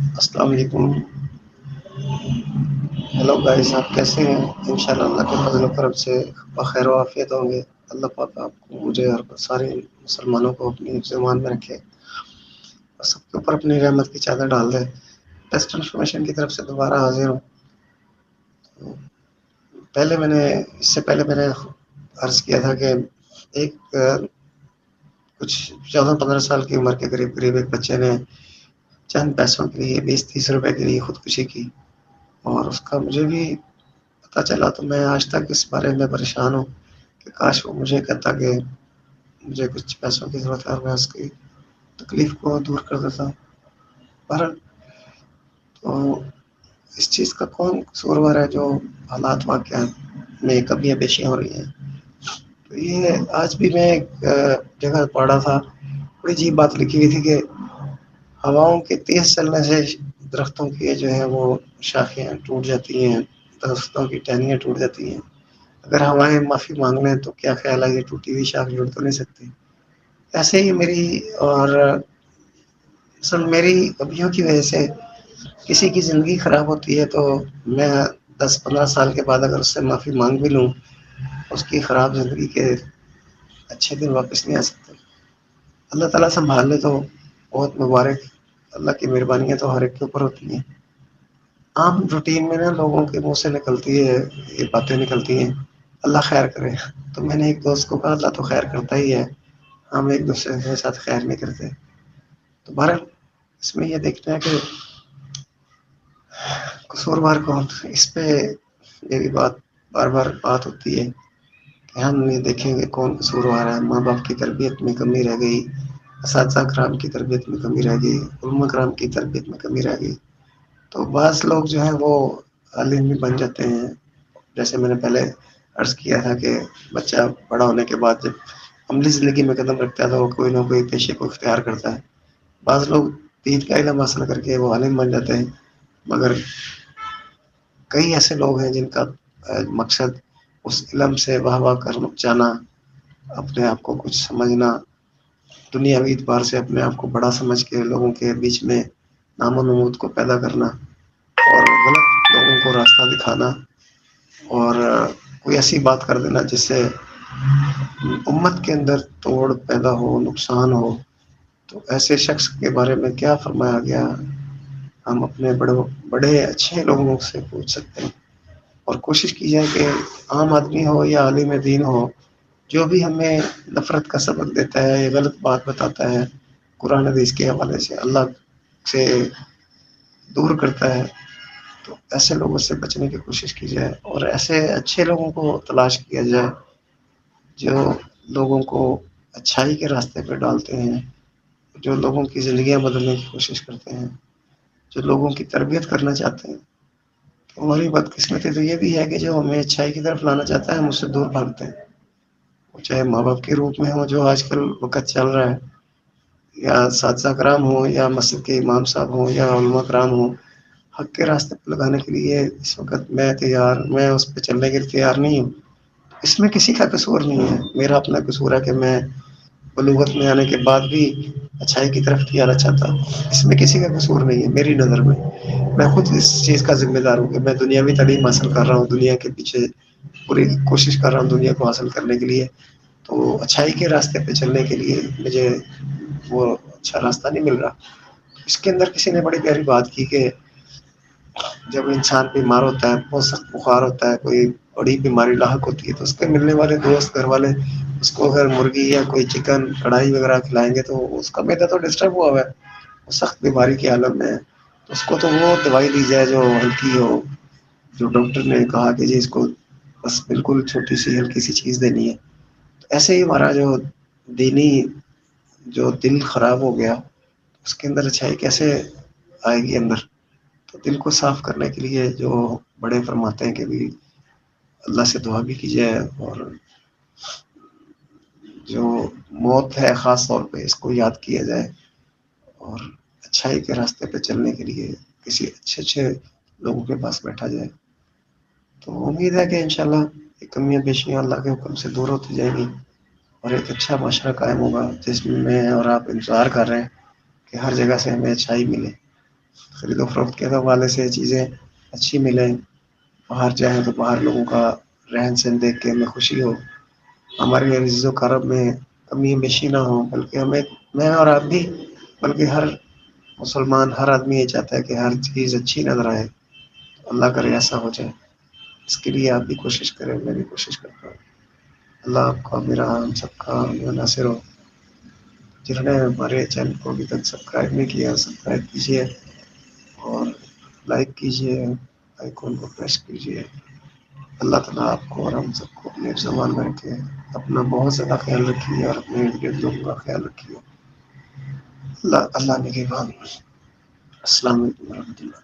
السلام علیکم۔ Hello guys, آپ کیسے ہیں؟ انشاءاللہ اللہ کے فضل و کرم سے بخیر و عافیت ہوں گے۔ اللہ پاک آپ کو، مجھے اور سارے مسلمانوں کو اپنی زمان میں رکھے اور سب کے اوپر اپنی رحمت کی چادر ڈال دے۔ ٹیسٹ انفارمیشن کی طرف سے دوبارہ حاضر ہوں۔ اس سے پہلے میں نے عرض کیا تھا کہ ایک کچھ 14-15 سال کی عمر کے قریب قریب ایک بچے نے چند پیسوں کے لیے 20-30 روپے کے لیے خودکشی کی، اور اس کا مجھے بھی پتہ چلا تو میں آج تک اس بارے میں پریشان ہوں کہ کاش وہ مجھے کہتا کہ مجھے کچھ پیسوں کی ضرورت ہے اور میں اس کی تکلیف کو دور کر دیتا ہوں۔ بہرحال تو اس چیز کا کون قصوروار ہے جو حالات واقعات میں کمیاں بیشیاں ہو رہی ہیں؟ تو یہ آج بھی میں ایک جگہ پڑھا تھا، بڑی عجیب بات لکھی ہوئی تھی کہ ہواؤں کے تیز چلنے سے درختوں کی جو ہے وہ شاخیں ٹوٹ جاتی ہیں، درختوں کی ٹہنیاں ٹوٹ جاتی ہیں۔ اگر ہوائیں معافی مانگ لیں تو کیا خیال ہے، یہ ٹوٹی ہوئی شاخ جوڑ تو نہیں سکتی؟ ایسے ہی میری کمیوں کی وجہ سے کسی کی زندگی خراب ہوتی ہے تو میں 10-15 سال کے بعد اگر اس سے معافی مانگ بھی لوں، اس کی خراب زندگی کے اچھے دن واپس نہیں آ سکتے۔ اللہ تعالیٰ سنبھال لے تو بہت مبارک۔ اللہ کی مہربانیاں تو ہر ایک کے اوپر ہوتی ہیں۔ عام روٹین میں نا لوگوں کے منہ سے نکلتی ہے، یہ باتیں نکلتی ہیں، اللہ خیر کرے۔ تو میں نے ایک دوست کو کہا اللہ تو خیر کرتا ہی ہے، ہم ایک دوسرے کے ساتھ خیر نہیں کرتے۔ تو بہرحال اس میں یہ دیکھنا ہے کہ قصوروار کون۔ اس پہ میری بار بار بات ہوتی ہے کہ ہم یہ دیکھیں گے کون قصوروار ہے۔ ماں باپ کی تربیت میں کمی رہ گئی، اساتذہ کرام کی تربیت میں کمی رہ گئی، علماء کرام کی تربیت میں کمی رہ گئی۔ تو بعض لوگ جو ہیں وہ عالم بھی بن جاتے ہیں، جیسے میں نے پہلے عرض کیا تھا کہ بچہ بڑا ہونے کے بعد جب عملی زندگی میں قدم رکھتا ہے تو وہ کوئی نہ کوئی پیشے کو اختیار کرتا ہے۔ بعض لوگ دین کا علم حاصل کر کے وہ عالم بن جاتے ہیں، مگر کئی ایسے لوگ ہیں جن کا مقصد اس علم سے واہ واہ کر جانا، اپنے آپ کو کچھ سمجھنا، دنیاوی اعتبار سے اپنے آپ کو بڑا سمجھ کے لوگوں کے بیچ میں نام و نمود کو پیدا کرنا اور غلط لوگوں کو راستہ دکھانا اور کوئی ایسی بات کر دینا جس سے امت کے اندر توڑ پیدا ہو، نقصان ہو۔ تو ایسے شخص کے بارے میں کیا فرمایا گیا، ہم اپنے بڑے اچھے لوگوں سے پوچھ سکتے ہیں، اور کوشش کی جائے کہ عام آدمی ہو یا عالم دین ہو، جو بھی ہمیں نفرت کا سبق دیتا ہے یا غلط بات بتاتا ہے قرآن حدیث کے حوالے سے، اللہ سے دور کرتا ہے، تو ایسے لوگوں سے بچنے کی کوشش کی جائے اور ایسے اچھے لوگوں کو تلاش کیا جائے جو لوگوں کو اچھائی کے راستے پہ ڈالتے ہیں، جو لوگوں کی زندگیاں بدلنے کی کوشش کرتے ہیں، جو لوگوں کی تربیت کرنا چاہتے ہیں۔ تو ہماری بدقسمتی تو یہ بھی ہے کہ جو ہمیں اچھائی کی طرف لانا چاہتا ہے ہم اس سے دور بھاگتے ہیں، وہ چاہے ماں باپ کے روپ میں ہو جو آج کل وقت چل رہا ہے، یا اساتذہ کرام ہوں، یا مسجد کے امام صاحب ہوں، یا علماء کرام ہوں۔ حق کے راستے پہ لگانے کے لیے اس وقت میں اس پہ چلنے کے لیے تیار نہیں ہوں۔ اس میں کسی کا قصور نہیں ہے، میرا اپنا قصور ہے کہ میں بلوغت میں آنے کے بعد بھی اچھائی کی طرف نہیں آنا چاہتا۔ اس میں کسی کا قصور نہیں ہے میری نظر میں۔ میں خود اس چیز کا ذمہ دار ہوں کہ میں دنیاوی تعلیم حاصل کر رہا ہوں، دنیا کے پیچھے پوری کوشش کر رہا ہوں دنیا کو حاصل کرنے کے لیے، تو اچھائی کے راستے پہ چلنے کے لیے مجھے وہ اچھا راستہ نہیں مل رہا۔ اس کے اندر کسی نے بڑی پیاری بات کی کہ جب انسان بیمار ہوتا ہے، بہت سخت بخار ہوتا ہے، کوئی بڑی بیماری لاحق ہوتی ہے، تو اس کے ملنے والے دوست گھر والے اس کو اگر مرغی یا کوئی چکن کڑھائی وغیرہ کھلائیں گے تو اس کا معدہ تو ڈسٹرب ہوا ہوا ہے، وہ سخت بیماری کی عالم میں ہے، تو اس کو تو وہ دوائی دی جائے جو ہلکی ہو، جو ڈاکٹر نے کہا کہ جی اس کو بس بالکل چھوٹی سی ہلکی سی چیز دینی ہے۔ تو ایسے ہی ہمارا جو دینی جو دل خراب ہو گیا، اس کے اندر اچھائی کیسے آئے گی اندر؟ تو دل کو صاف کرنے کے لیے جو بڑے فرماتے ہیں کہ بھی اللہ سے دعا بھی کی جائے، اور جو موت ہے خاص طور پہ اس کو یاد کیا جائے، اور اچھائی کے راستے پہ چلنے کے لیے کسی اچھے لوگوں کے پاس بیٹھا جائے۔ تو امید ہے کہ انشاءاللہ یہ کمیاں بیشیاں اللہ کے حکم سے دور ہوتی جائیں گی اور ایک اچھا معاشرہ قائم ہوگا، جس میں اور آپ انتظار کر رہے ہیں کہ ہر جگہ سے ہمیں اچھائی ملے۔ خرید و فروخت کے حوالے سے چیزیں اچھی ملیں، باہر جائیں تو باہر لوگوں کا رہن سہن دیکھ کے ہمیں خوشی ہو، ہمارے عزیز و کرب میں کمی بیشی نہ ہو، بلکہ ہمیں، میں اور آپ بھی، بلکہ ہر مسلمان، ہر آدمی یہ چاہتا ہے کہ ہر چیز اچھی نظر آئے، اللہ کرے ایسا ہو جائے۔ اس کے لیے آپ بھی کوشش کریں، میں بھی کوشش کرتا ہوں۔ اللہ آپ کا، میرا، ہم سب کا ناصر ہو۔ جنہوں نے ہمارے چینل کو ابھی تک سبسکرائب نہیں کیا، سبسکرائب کیجیے اور لائک کیجیے، آئیکن کو پریس کیجیے۔ اللہ تعالیٰ آپ کو اور ہم سب کو اپنے سامان میں رکھے، اپنا بہت زیادہ خیال رکھیے اور اپنے ارد گرد کا خیال رکھیے۔ اللہ نگہبان۔ السلام علیکم ورحمۃ اللہ۔